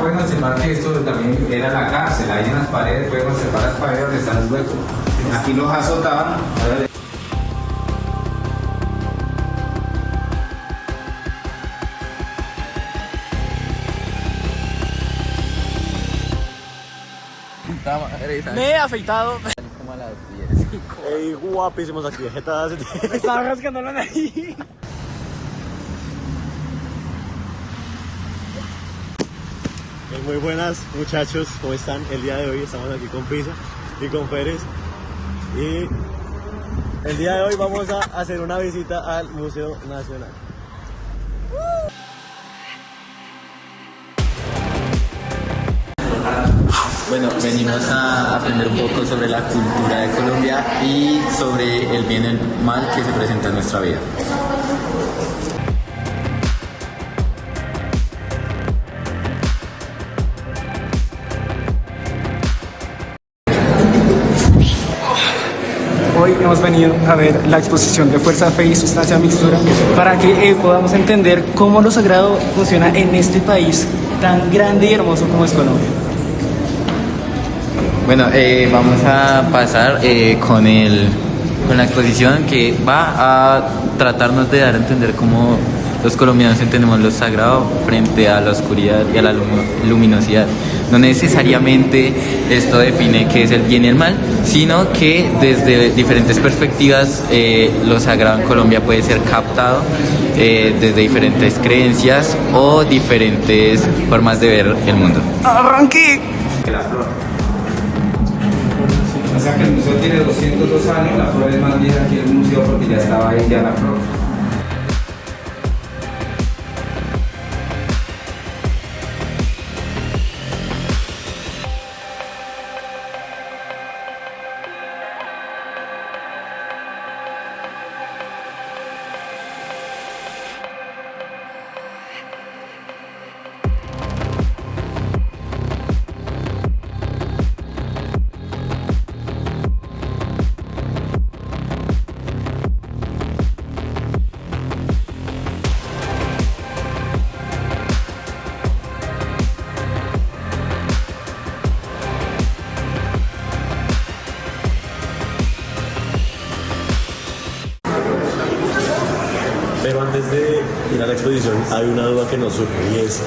pueden observar que esto también era la cárcel, ahí en las paredes pueden observar las paredes donde están los huecos. Aquí los azotaban. Me he afeitado. Como a las 10. Ey, guapísimos aquí, jetadas. Me estaba rascando la nariz. Muy buenas muchachos, ¿cómo están? El día de hoy estamos aquí con Pisa y con Pérez. Y el día de hoy vamos a hacer una visita al Museo Nacional. Bueno, venimos a aprender un poco sobre la cultura de Colombia y sobre el bien y el mal que se presenta en nuestra vida. Hoy hemos venido a ver la exposición de Fuerza, Fe y Sustancia Mixtura para que podamos entender cómo lo sagrado funciona en este país tan grande y hermoso como es Colombia. Bueno, vamos a pasar con la exposición que va a tratarnos de dar a entender cómo los colombianos entendemos lo sagrado frente a la oscuridad y a la luminosidad. No necesariamente esto define qué es el bien y el mal, sino que desde diferentes perspectivas lo sagrado en Colombia puede ser captado desde diferentes creencias o diferentes formas de ver el mundo. ¡Arranque! La flor. O sea que el museo tiene 202 años, la flor es más vieja que el museo porque ya estaba ahí ya la flor. Pero antes de ir a la exposición hay una duda que nos surge y es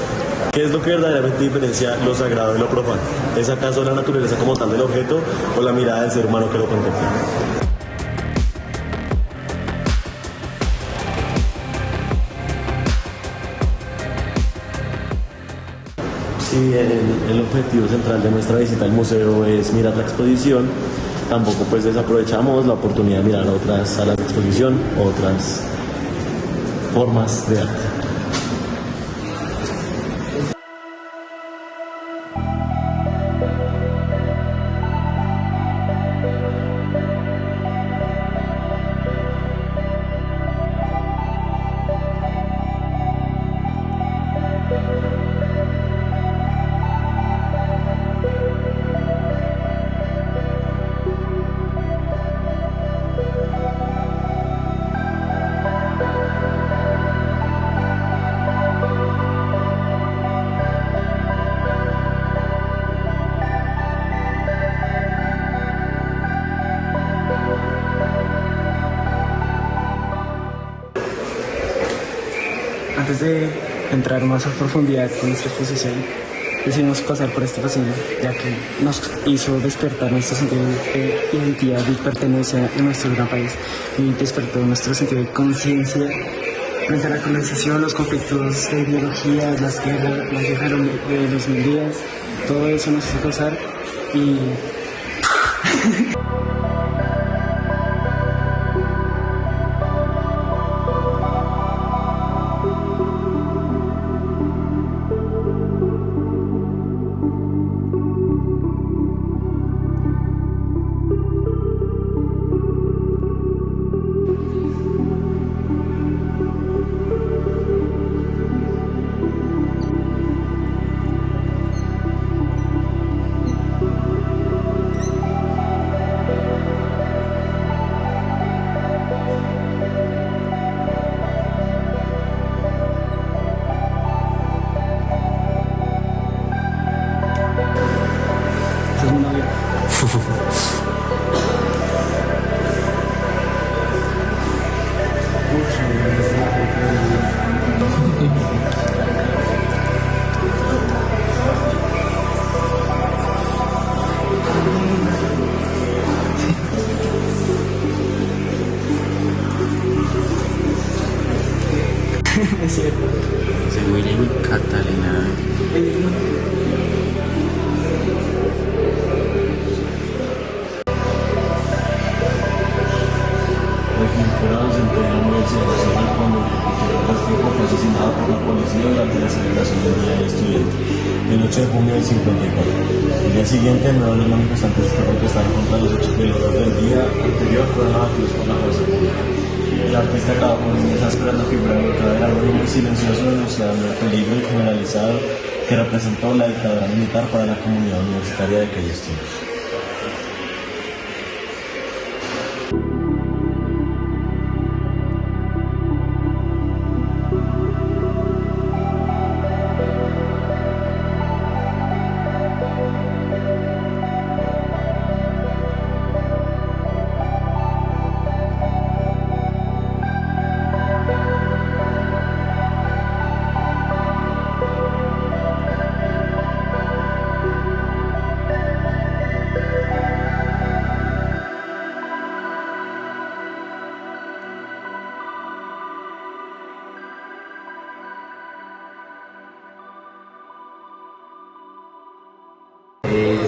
¿qué es lo que verdaderamente diferencia lo sagrado de lo profano? ¿Es acaso la naturaleza como tal del objeto o la mirada del ser humano que lo contempla? Si el objetivo central de nuestra visita al museo es mirar la exposición, tampoco pues desaprovechamos la oportunidad de mirar otras salas de exposición, otras formas de arte. Antes de entrar más a profundidad con nuestra exposición, decidimos pasar por este pasillo, ya que nos hizo despertar nuestro sentido de identidad y pertenencia en nuestro gran país y despertó nuestro sentido de conciencia frente a la colonización, los conflictos de ideologías, las guerras, la guerra de los 1000 días, todo eso nos hizo gozar y... Sí, William y Catalina. Quien fuera docente de la Universidad Nacional cuando Gutiérrez Restrepo fue asesinado por la policía durante la celebración del Día del Estudiante, el 8 de junio del 54. El día siguiente, nueve manifestantes que protestaron contra los hechos violentos del día anterior fueron abatidos por la fuerza pública. El artista acabó con una exasperante figura de cadáver anónimo y silencioso denunciando el peligro generalizado que representó la dictadura militar para la comunidad universitaria de aquellos tiempos.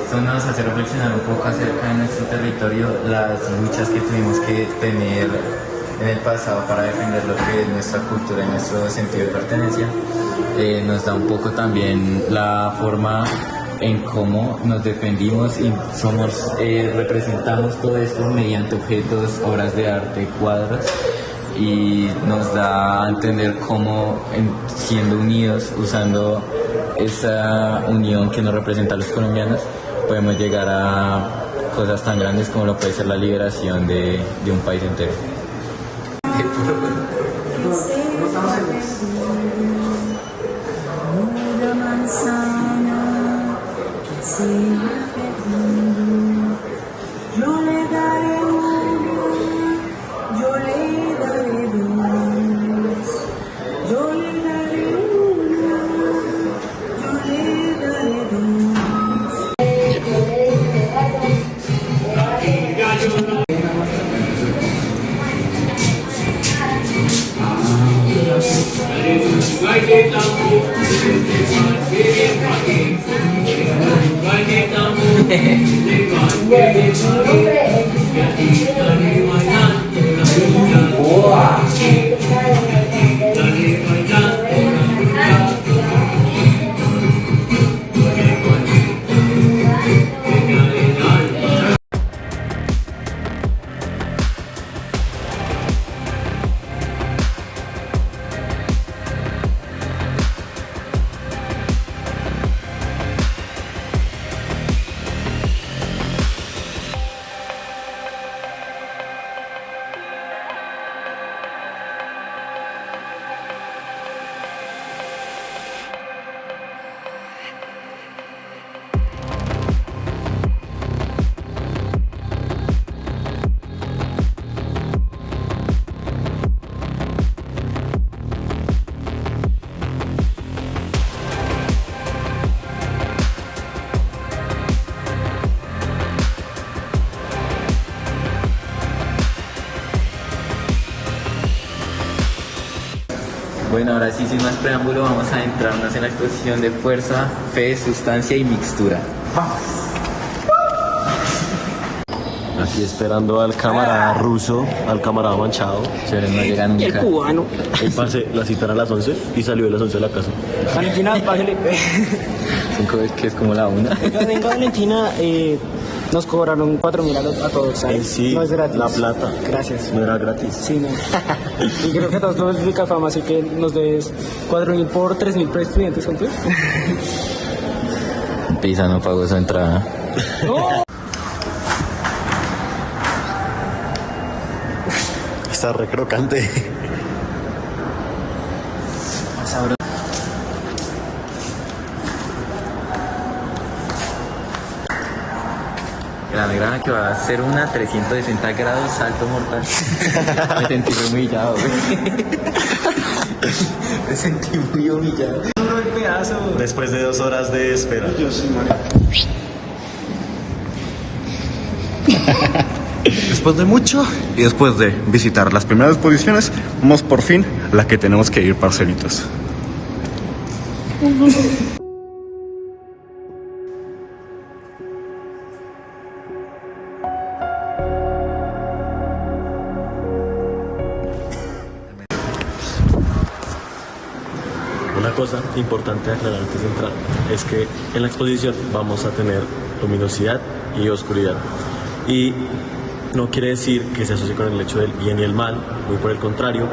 Esto nos hace reflexionar un poco acerca de nuestro territorio, las luchas que tuvimos que tener en el pasado para defender lo que es nuestra cultura y nuestro sentido de pertenencia. Nos da un poco también la forma en cómo nos defendimos y representamos todo esto mediante objetos, obras de arte, cuadros, y nos da a entender cómo siendo unidos, usando esa unión que nos representa a los colombianos, podemos llegar a cosas tan grandes como lo puede ser la liberación de un país entero. Una manzana que siga feliz. Yo le daré una, yo le daré dos, yo le daré una, yo le daré dos. Bueno, ahora sí, sin más preámbulo, vamos a entrarnos en la exposición de fuerza, fe, sustancia y mixtura. Aquí esperando al camarada ruso, al camarada manchado. Chévere, no llega nunca. El cubano. El parce la cita era a las 11 y salió de las 11 de la casa. Valentina, pásale. 5 veces que es como la una. Venga, Valentina, nos cobraron 4.000 a todos, ¿sabes? Sí, no es gratis. la plata. Gracias. No era gratis. Sí, no. Y creo que a todos los de Cafama, así que nos debes 4.000 por 3.000 por estudiantes, ¿cuánto es? Pisa no pagó su entrada. Está re crocante. Grana que va a ser una 360 grados salto mortal. Me sentí muy humillado, güey. Me sentí muy humillado. Después de 2 horas de espera. Yo soy María. Después de mucho y después de visitar las primeras exposiciones, vamos por fin a la que tenemos que ir, parcelitos. Una cosa importante de aclarar antes de entrar es que en la exposición vamos a tener luminosidad y oscuridad. Y no quiere decir que se asocie con el hecho del bien y el mal, muy por el contrario,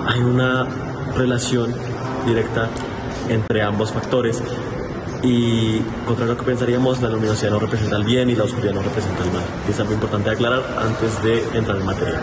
hay una relación directa entre ambos factores y, contrario a lo que pensaríamos, la luminosidad no representa el bien y la oscuridad no representa el mal. Y es algo importante de aclarar antes de entrar en materia.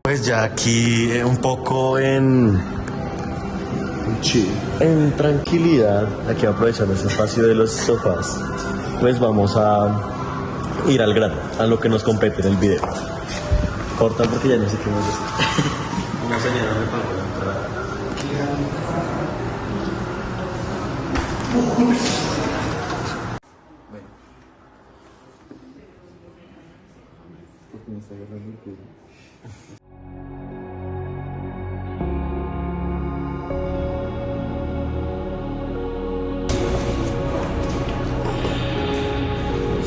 Pues ya aquí un poco en tranquilidad, aquí aprovechando este espacio de los sofás, pues vamos a ir al grano, a lo que nos compete en el video. Cortan porque ya no sé qué más decir. Una señora me pagó la entrada.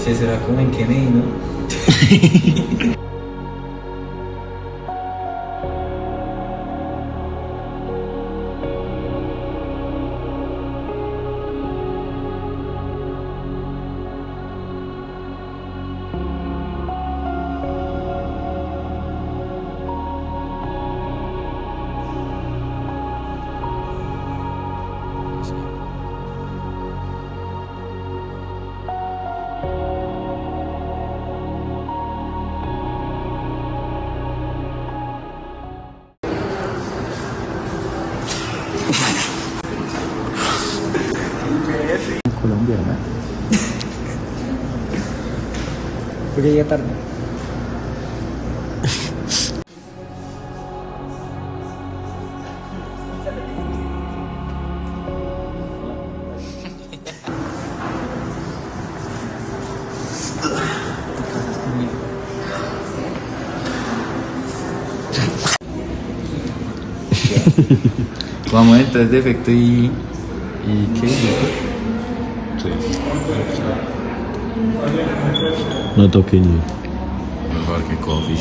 Sí, será como en Kennedy, ¿no? Colombia, ¿no? Porque llegué tarde. Vamos a entrar de efecto y ¿qué? No toquen. Porque coffee,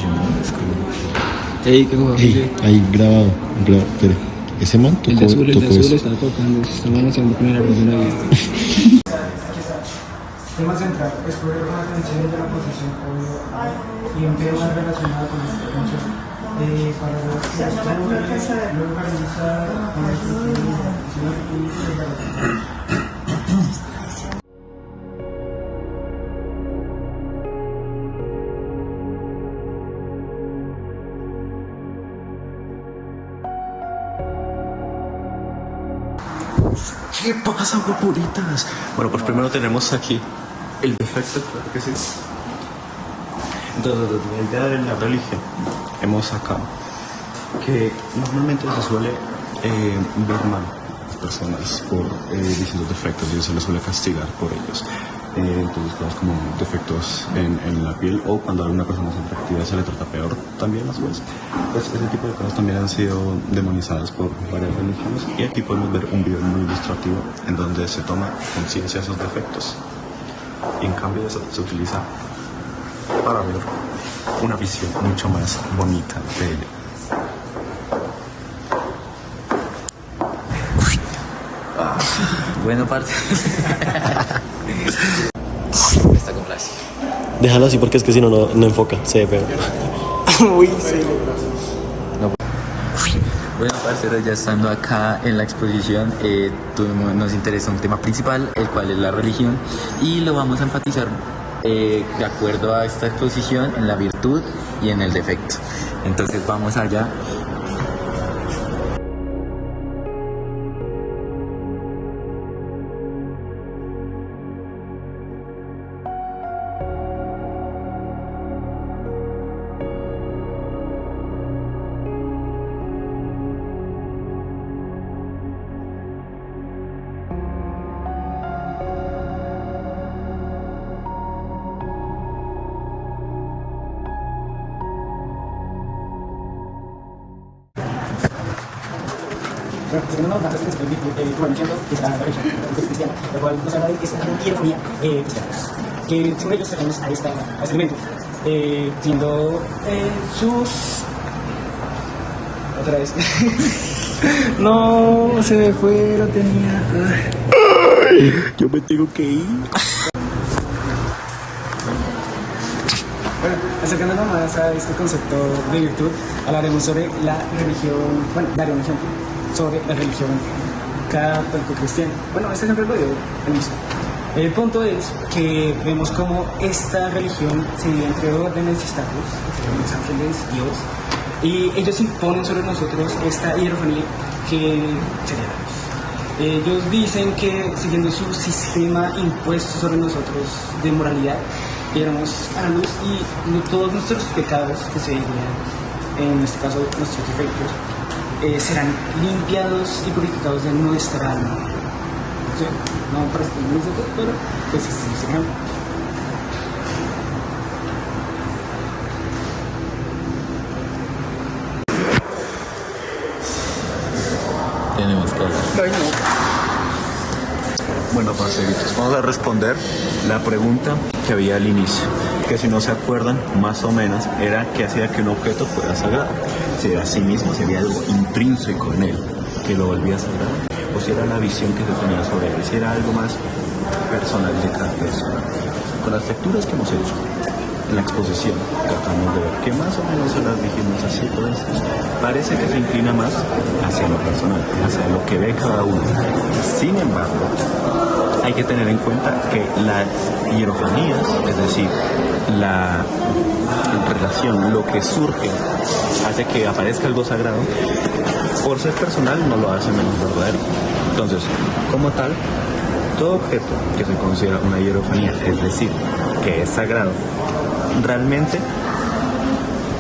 Ey, ¿qué juego? ahí grabado. Espere, ese man tocó, El de azul eso. está tocando. Estamos haciendo primera vez de la vida. Tema central, escoger con atención de la posición y un tema relacionado con esta función. Para los que luego realizar con la estructura ¿Qué pasa, guapuritas? Bueno, pues primero tenemos aquí el defecto, claro que sí. Entonces, desde la idea de la religión, hemos sacado que normalmente se suele ver mal a las personas por distintos defectos y se les suele castigar por ellos. Entonces, cosas como defectos en la piel o cuando alguna persona es atractiva se le trata peor también a su vez. Pues ese tipo de cosas también han sido demonizadas por varias religiones y aquí podemos ver un video muy ilustrativo en donde se toma conciencia de esos defectos y en cambio eso se utiliza para ver una visión mucho más bonita de ella. Bueno, parte. Está con Flash. Déjalo así porque es que si no, no enfoca, se ve feo. Uy, sí. Bueno, parceros, ya estando acá en la exposición, nos interesa un tema principal, el cual es la religión, y lo vamos a enfatizar de acuerdo a esta exposición en la virtud y en el defecto. Entonces vamos allá. Bueno, según nos datos que estuve diciendo, es la religión cristiana, la cual nos habla de que es una hierarquía cristiana, que según ellos tenemos a este elemento, siendo sus... Otra vez. No, se me fue, lo tenía. Ay, yo me tengo que ir. Bueno, acercándonos más a este concepto de virtud, hablaremos sobre la religión, bueno, daré un ejemplo sobre la religión católico-cristiana. Bueno, este ejemplo lo dio el mismo. El punto es que vemos cómo esta religión se divide entre órdenes y estatutos, los ángeles, Dios, y ellos imponen sobre nosotros esta hierofanía que sería la luz. Ellos dicen que siguiendo su sistema impuesto sobre nosotros de moralidad, viéramos a la luz y todos nuestros pecados, que serían en este caso nuestros defectos, serán limpiados y purificados de nuestra alma. ¿Sí? No parece que no es todo, pero pues es ese ejemplo. Tenemos que hablar. Bueno, parceritos, vamos a responder la pregunta que había al inicio, que si no se acuerdan, más o menos, era qué hacía que un objeto fuera sagrado. Si era a sí mismo, si había algo intrínseco en él que lo volvía sagrado, o si era la visión que se tenía sobre él, si era algo más personal de cada persona. Con las lecturas que hemos hecho en la exposición, tratamos de ver que más o menos se las dijimos así, pues parece que se inclina más hacia lo personal, hacia lo que ve cada uno. Sin embargo, hay que tener en cuenta que las hierofanías, es decir, la relación, lo que surge, hace que aparezca algo sagrado, por ser personal no lo hace menos verdadero. Entonces, como tal, todo objeto que se considera una hierofanía, es decir, que es sagrado, realmente,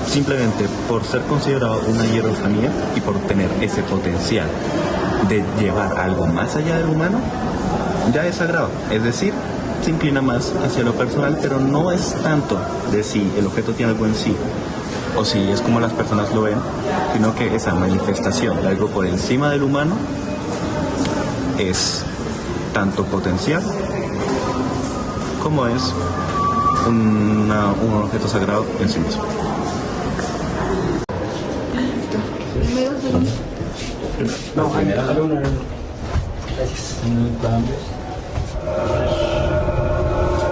simplemente por ser considerado una hierofanía y por tener ese potencial de llevar algo más allá del humano, ya es sagrado. Es decir, se inclina más hacia lo personal, pero no es tanto de si el objeto tiene algo en sí o si es como las personas lo ven, sino que esa manifestación de algo por encima del humano es tanto potencial como es un objeto sagrado en sí mismo. No, alumno.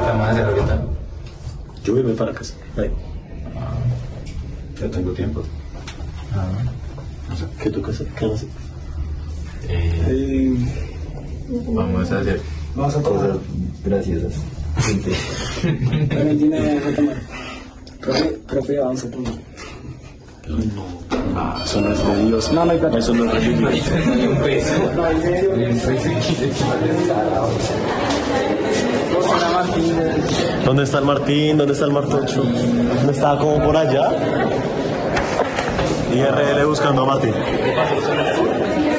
Vamos a hacer ahorita. Yo voy para casa. Ahí. Ya tengo tiempo. ¿Qué tu casa? ¿Qué vas a hacer? Vamos a hacer Vamos a tomar. cosas graciosas. También tiene que tomar. Profe, vamos a tomar. Eso no es de Dios. No, no hay plata. Eso no es religión. un peso. No, en serio. ¿Dónde está el Martín? ¿Dónde está el Martocho? ¿No estaba como por allá? IRL buscando a Martín.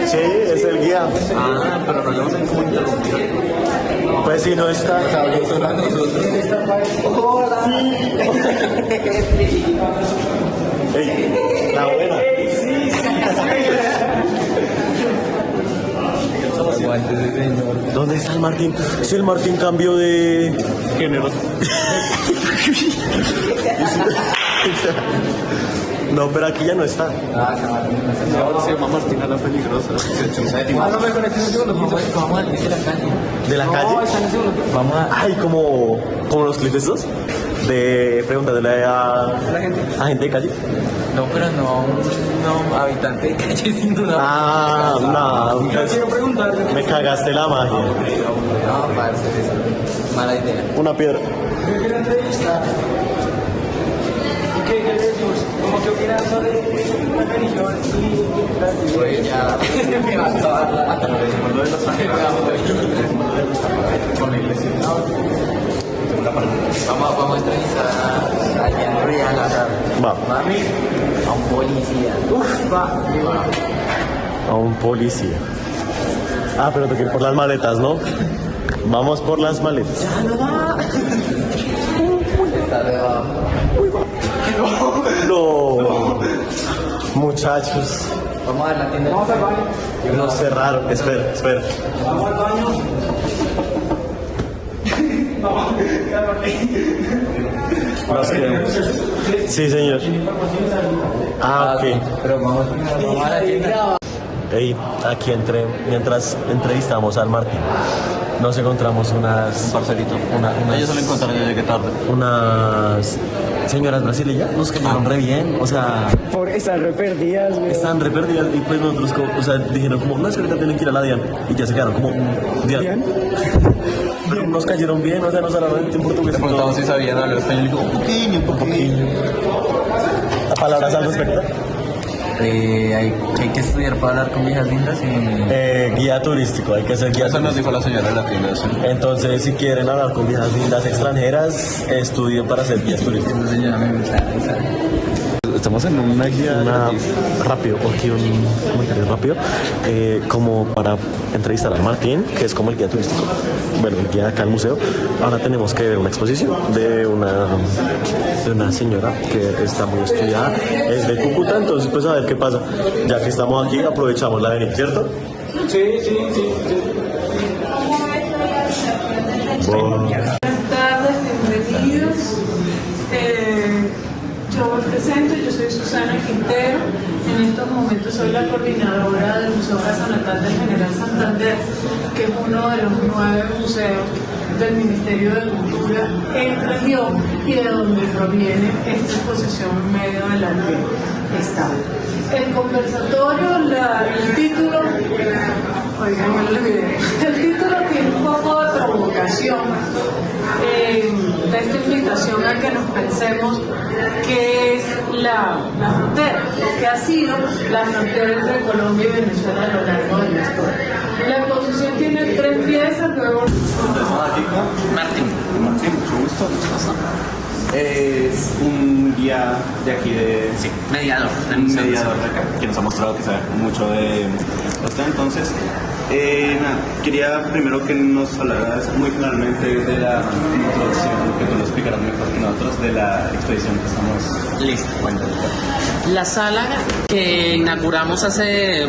Sí, es el guía. Ah, pero no le vamos a comunicar. Pues si no está. Solo a nosotros. Ey, la buena. Aguántese, señor. ¿Dónde está el Martín? Si el Martín cambió de género. No, pero aquí ya no está. Ahora se llama Martina la Peligrosa. Vamos a salir de la calle. ¿De la calle? Vamos a... Ay, como los clips estos de preguntas de la gente de calle. No, pero no habitante de calle sin duda. Ah, no, pues, me cagaste la magia. No, parce, es mala idea. Una piedra. ¿Qué opinas sobre la religión y Pues ya me va a acabar la con la iglesia. Vamos a entrevistar a alguien real acá. Va. Mami, a un policía. A un policía. Ah, pero tengo que ir por las maletas, ¿no? Vamos por las maletas. Está debajo. No. Muchachos. Vamos a ver la tienda. vamos al baño? Nos cerraron. Espera. Vamos al baño. Nos quedamos. Sí, señor. Ah, ok. Pero vamos a la tienda. Ey, aquí mientras entrevistamos al Martín, nos encontramos unas... Parcerito. Ellos se lo encontraron, yo llegué tarde. Unas señoras brasileñas, nos cayeron re bien, o sea, Están re perdidas, güey. están re perdidas y pues nosotros, o sea, dijeron como, no, es que ahorita tienen que ir a la DIAN y ya se quedaron como, DIAN. Pero nos cayeron bien, o sea, nos hablaron en portugués. Le preguntamos si sabían hablar español y dijo, un poquillo. ¿Palabras al respecto? Hay que estudiar para hablar con viejas lindas y... Guía turístico, hay que ser guía Eso nos turístico. dijo la señora de la tienda. Sí. Entonces, si quieren hablar con viejas lindas extranjeras, estudien para ser guías turísticos. Estamos en una guía. Rápido, aquí un comentario rápido, como para entrevistar al Martín, que es como el guía turístico, bueno, el guía acá al museo. Ahora tenemos que ver una exposición de una señora que está muy estudiada, es de Cúcuta, entonces pues a ver qué pasa. Ya que estamos aquí, aprovechamos la venida, ¿cierto? Sí. Buenas tardes, bienvenidos. Yo me presento, yo soy Susana Quintero. En estos momentos soy la coordinadora del Museo Casa Natal del General Santander, que es uno de los 9 museos del Ministerio de Cultura en región y de donde proviene esta exposición en medio del arte estable. El conversatorio, el título, oigan, no les olvidé. El título tiene un poco de provocación de esta invitación a que nos pensemos qué es la frontera, lo que ha sido la frontera entre Colombia y Venezuela a lo largo de la historia. La exposición tiene 3 piezas, luego... Martín, mucho gusto. Es un guía de aquí de... Sí, Mediador. un mediador de acá, que nos ha mostrado que sabe mucho de usted. Entonces, nada, quería primero que nos hablaras muy finalmente de la introducción, que tú lo explicaras mejor que nosotros, de la exposición que estamos listos. Bueno, La sala que inauguramos hace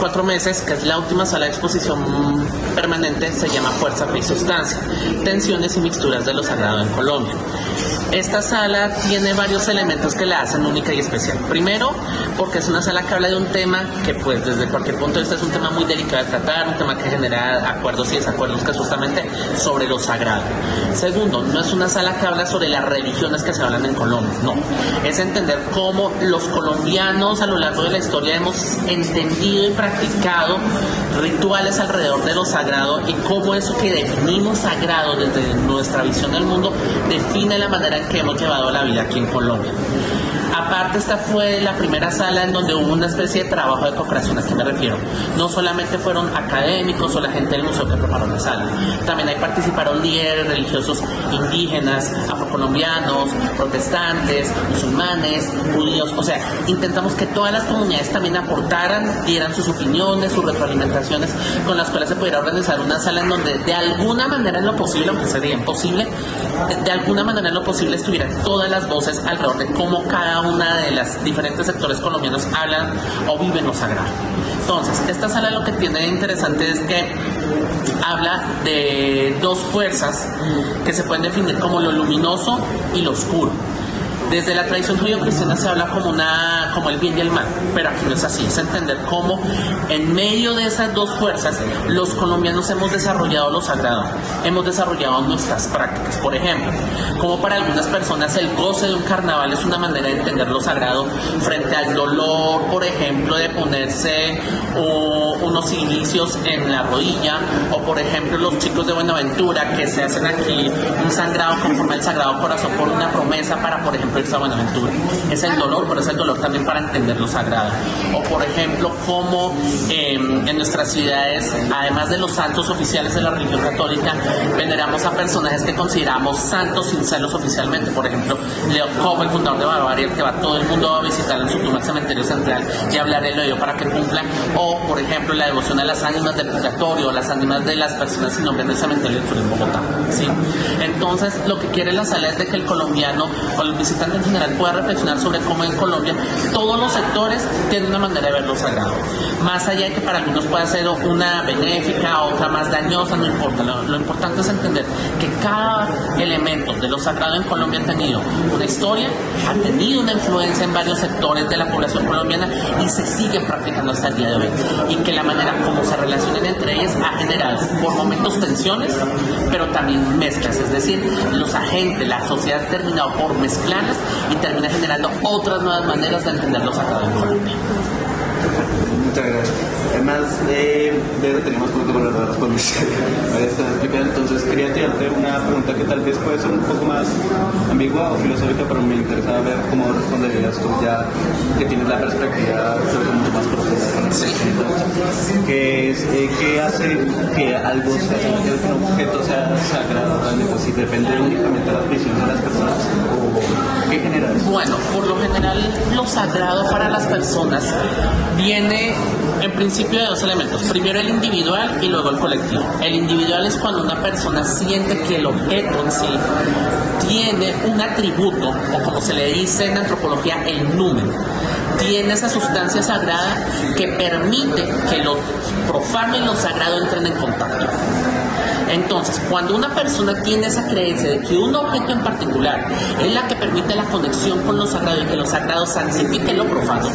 4 meses, que es la última sala de exposición permanente, se llama Fuerza, Fe y Sustancia, tensiones y mixturas de lo sagrado en Colombia. Esta sala tiene varios elementos que la hacen única y especial. Primero, porque es una sala que habla de un tema que, pues, desde cualquier punto de vista es un tema muy delicado de tratar, un tema que genera acuerdos y desacuerdos, que es justamente sobre lo sagrado. Segundo, no es una sala que habla sobre las religiones que se hablan en Colombia, no. Es entender cómo los colombianos a lo largo de la historia hemos entendido y practicado rituales alrededor de lo sagrado y cómo eso que definimos sagrado desde nuestra visión del mundo define la manera en que hemos llevado la vida aquí en Colombia. Aparte, esta fue la primera sala en donde hubo una especie de trabajo de co-creación. ¿A qué me refiero? No solamente fueron académicos o la gente del museo que preparó la sala, también ahí participaron líderes religiosos indígenas, afrocolombianos, protestantes, musulmanes, judíos. O sea, intentamos que todas las comunidades también aportaran, dieran sus opiniones, sus retroalimentaciones, con las cuales se pudiera organizar una sala en donde de alguna manera en lo posible, aunque sería imposible, de alguna manera en lo posible estuvieran todas las voces alrededor de cómo cada una de las diferentes sectores colombianos hablan o viven lo sagrado. Entonces, esta sala lo que tiene de interesante es que habla de 2 fuerzas que se pueden definir como lo luminoso y lo oscuro. Desde la tradición judio-cristiana se habla como el bien y el mal, pero aquí no es así, es entender cómo en medio de esas dos fuerzas los colombianos hemos desarrollado lo sagrado, hemos desarrollado nuestras prácticas. Por ejemplo, como para algunas personas el goce de un carnaval es una manera de entender lo sagrado frente al dolor, por ejemplo, de ponerse unos cilicios en la rodilla, o por ejemplo los chicos de Buenaventura que se hacen aquí un sangrado conforme al Sagrado Corazón por una promesa para, por ejemplo, irse a Buenaventura. Es el dolor, pero es el dolor también para entender lo sagrado. O por ejemplo, como en nuestras ciudades, además de los santos oficiales de la religión católica, veneramos a personajes que consideramos santos sin serlos oficialmente. Por ejemplo, Leo Cobo, el fundador de Bavaria, el que va todo el mundo a visitar en su tumba al cementerio central y hablar el oído para que cumpla. O por ejemplo, la devoción a las ánimas del purgatorio, las ánimas de las personas sin nombre en el cementerio del sur en Bogotá, ¿sí? Entonces, lo que quiere la sala es de que el colombiano o el visitante en general pueda reflexionar sobre cómo en Colombia todos los sectores tienen una manera de ver lo sagrado. Más allá de que para algunos pueda ser una benéfica, otra más dañosa, no importa. Lo importante es entender que cada elemento de lo sagrado en Colombia ha tenido una historia, ha tenido una influencia en varios sectores de la población colombiana y se siguen practicando hasta el día de hoy. Y que la manera como se relacionan entre ellas ha generado por momentos tensiones, pero también mezclas. Es decir, los agentes, la sociedad ha terminado por mezclarlas y termina generando otras nuevas maneras de entender lo sagrado en Colombia. Muchas gracias. Además de eso tenemos punto para la respuesta. Entonces quería tirarte una pregunta que tal vez puede ser un poco más ambigua o filosófica, pero me interesa ver cómo responderías tú ya que tienes la perspectiva sobre mucho más profunda. Sí. Que es ¿qué hace que algo sea, que un objeto sea sagrado realmente? Si depende únicamente de la visión de las personas o qué genera eso. Bueno, por lo general lo sagrado para las personas viene en principio de dos elementos. Primero el individual y luego el colectivo. El individual es cuando una persona siente que el objeto en sí tiene un atributo, o como se le dice en antropología, el numen. Tiene esa sustancia sagrada que permite que lo profano y lo sagrado entren en contacto. Entonces, cuando una persona tiene esa creencia de que un objeto en particular es la que permite la conexión con lo sagrado y que lo sagrado santifique lo profano,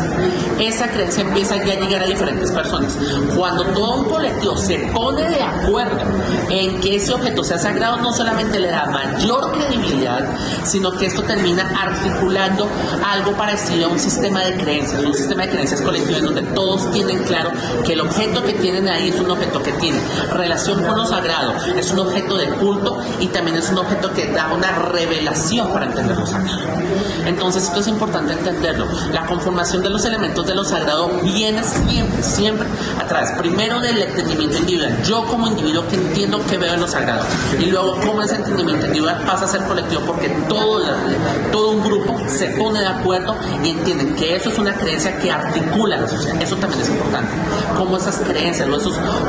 esa creencia empieza ya a llegar a diferentes personas. Cuando todo un colectivo se pone de acuerdo en que ese objeto sea sagrado, no solamente le da mayor credibilidad, sino que esto termina articulando algo parecido a un sistema de creencias colectivo en donde todos tienen claro que el objeto que tienen ahí es un objeto que tiene relación con lo sagrado, es un objeto de culto y también es un objeto que da una revelación para entender lo sagrado. Entonces esto es importante entenderlo. La conformación de los elementos de lo sagrado viene siempre atrás. Primero del entendimiento individual. Yo como individuo que entiendo que veo en lo sagrado. Y luego cómo ese entendimiento individual pasa a ser colectivo porque todo un grupo se pone de acuerdo y entienden que eso es una creencia que articula la sociedad. Eso también es importante. Cómo esas creencias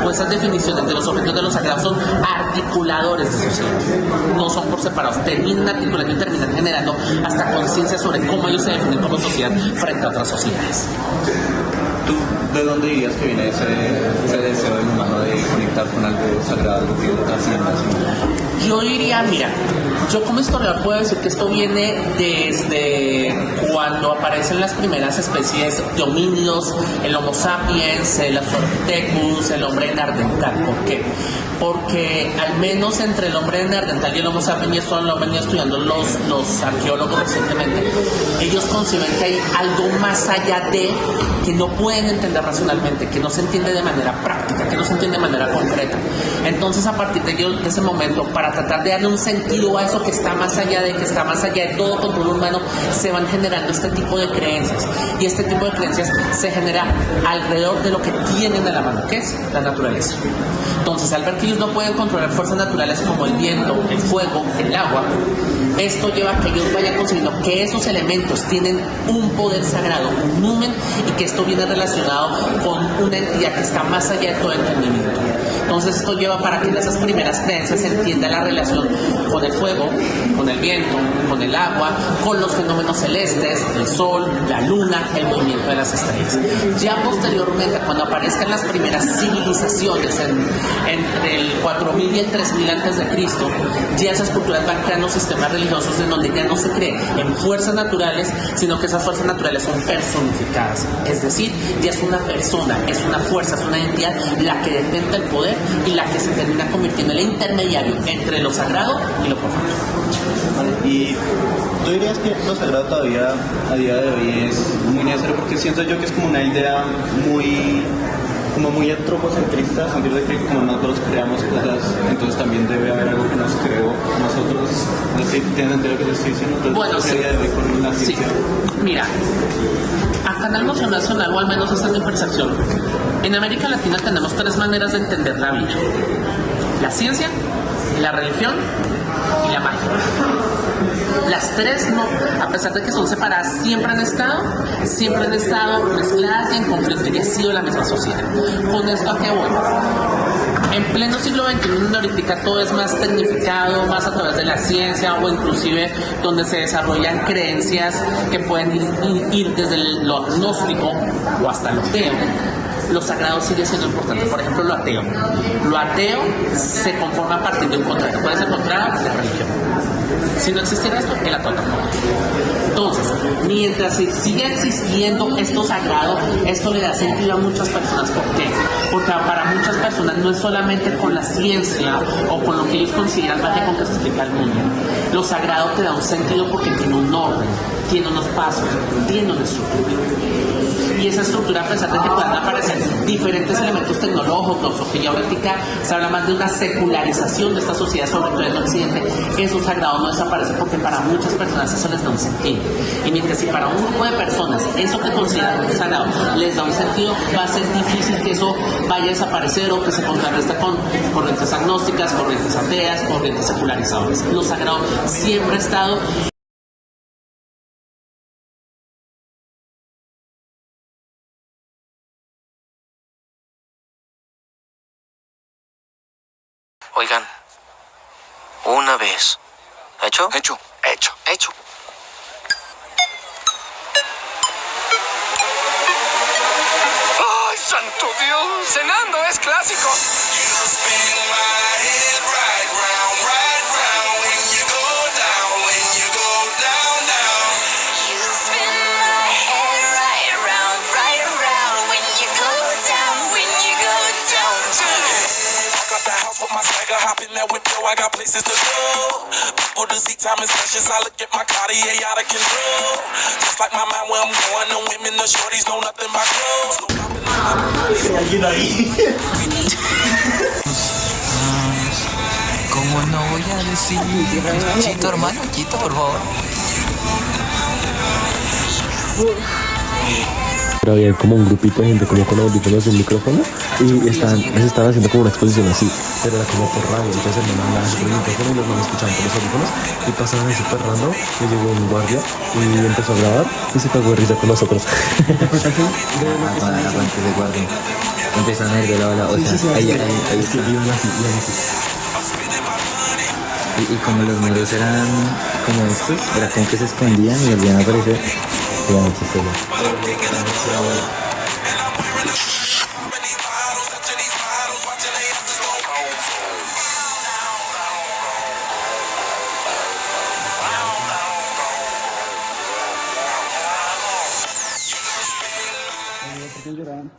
o esas definiciones de los objetos de lo sagrado son articuladores de sociedad. No son por separados. Terminan articulando y terminan generando hasta conciencia sobre cómo ellos se definen como sociedad frente a otras sociedades. ¿Tú de dónde dirías que viene ese deseo del humano de conectar con algo sagrado, algo que lo trascienda? Yo diría, mira, yo como historiador puedo decir que esto viene desde cuando aparecen las primeras especies de homínidos, el Homo sapiens, el Australopithecus, el hombre neandertal. ¿Por qué? Porque al menos entre el hombre neandertal y el Homo sapiens, y esto lo han venido estudiando los arqueólogos recientemente, ellos conciben que hay algo más allá de que no pueden entender racionalmente, que no se entiende de manera práctica, que no se entiende de manera concreta. Entonces, a partir de ese momento, para tratar de darle un sentido a eso que está más allá de todo control humano, se van generando este tipo de creencias. Y este tipo de creencias se genera alrededor de lo que tienen a la mano, que es la naturaleza. Entonces, al ver que ellos no pueden controlar fuerzas naturales como el viento, el fuego, el agua, esto lleva a que ellos vayan considerando que esos elementos tienen un poder sagrado, un numen, y que esto viene relacionado con una entidad que está más allá de todo entendimiento. Entonces esto lleva para que en esas primeras creencias se entienda la relación con el fuego, con el viento, con el agua, con los fenómenos celestes, el sol, la luna, el movimiento de las estrellas. Ya posteriormente, cuando aparezcan las primeras civilizaciones entre el 4000 y el 3000 antes de Cristo, ya esas culturas van creando sistemas religiosos en donde ya no se cree en fuerzas naturales, sino que esas fuerzas naturales son personificadas. Es decir, ya es una persona, es una fuerza, es una entidad la que detenta el poder y la que se termina convirtiendo en el intermediario entre lo sagrado y lo profano. Vale, y tú dirías que lo sagrado todavía a día de hoy es muy necesario, porque siento yo que es como una idea muy antropocentrista, en el sentido de que como nosotros creamos cosas, entonces también debe haber algo que nos creó a nosotros. No sé si tienes sentido lo que te estoy diciendo. Entonces, bueno, sí. A día de hoy con la ciencia. Sí. Mira, acá en Algo Nacional, o al menos esta es mi percepción, en América Latina tenemos tres maneras de entender la vida: la ciencia, la religión y la magia. Las tres, no, a pesar de que son separadas, siempre han estado mezcladas y en conflicto, y ha sido la misma sociedad. ¿Con esto a qué voy? En pleno siglo XXI, donde ahorita todo es más tecnificado, más a través de la ciencia, o inclusive donde se desarrollan creencias que pueden ir desde lo agnóstico o hasta lo ateo, lo sagrado sigue siendo importante. Por ejemplo, lo ateo. Lo ateo se conforma a partir de un contrario. ¿Cuál es el contrario? La religión. Si no existiera esto, el ateo tampoco. Entonces, mientras siga existiendo esto sagrado, esto le da sentido a muchas personas. ¿Por qué? Porque para muchas personas no es solamente con la ciencia o con lo que ellos consideran magia con que se explica el mundo. Lo sagrado te da un sentido porque tiene un orden, tiene unos pasos, tiene una estructura. Y esa estructura, a pesar de que puedan aparecer diferentes elementos tecnológicos, o que ya ahorita se habla más de una secularización de esta sociedad, sobre todo en Occidente, eso sagrado no desaparece, porque para muchas personas eso les da un sentido. Y mientras si para un grupo de personas eso que consideran sagrado les da un sentido, va a ser difícil que eso vaya a desaparecer o que se contrarreste con corrientes agnósticas, corrientes ateas, corrientes secularizadoras. Lo sagrado siempre ha estado. Oigan, una vez. ¿Hecho? Hecho. Hecho. Hecho. ¡Ay, santo Dios! Cenando es clásico. Hop in that window, I got places to go. People to see, time is precious. I look at my Cartier out of control. Just like my mind where I'm going. The women, the shorties know nothing but clothes. ¿Cómo no voy a decir? Chito, hermano, Chito, por favor. Pero había como un grupito de gente como con audífonos y un micrófono y les estaban haciendo como una exposición así, pero era como por radio. Entonces el man hablaba por el micrófono y los manos escuchaban por los audífonos y pasaban ahí súper random y llegó un guardia y empezó a grabar y se cagó de risa con nosotros. Aguante de guardia. Empiezan a ir de lado a lado. O sea, ahí es que iban así, iban así. Y como los muros eran como estos, era como que se escondían y volvían a aparecer. Era muy chistoso. ¿Por qué lloraban?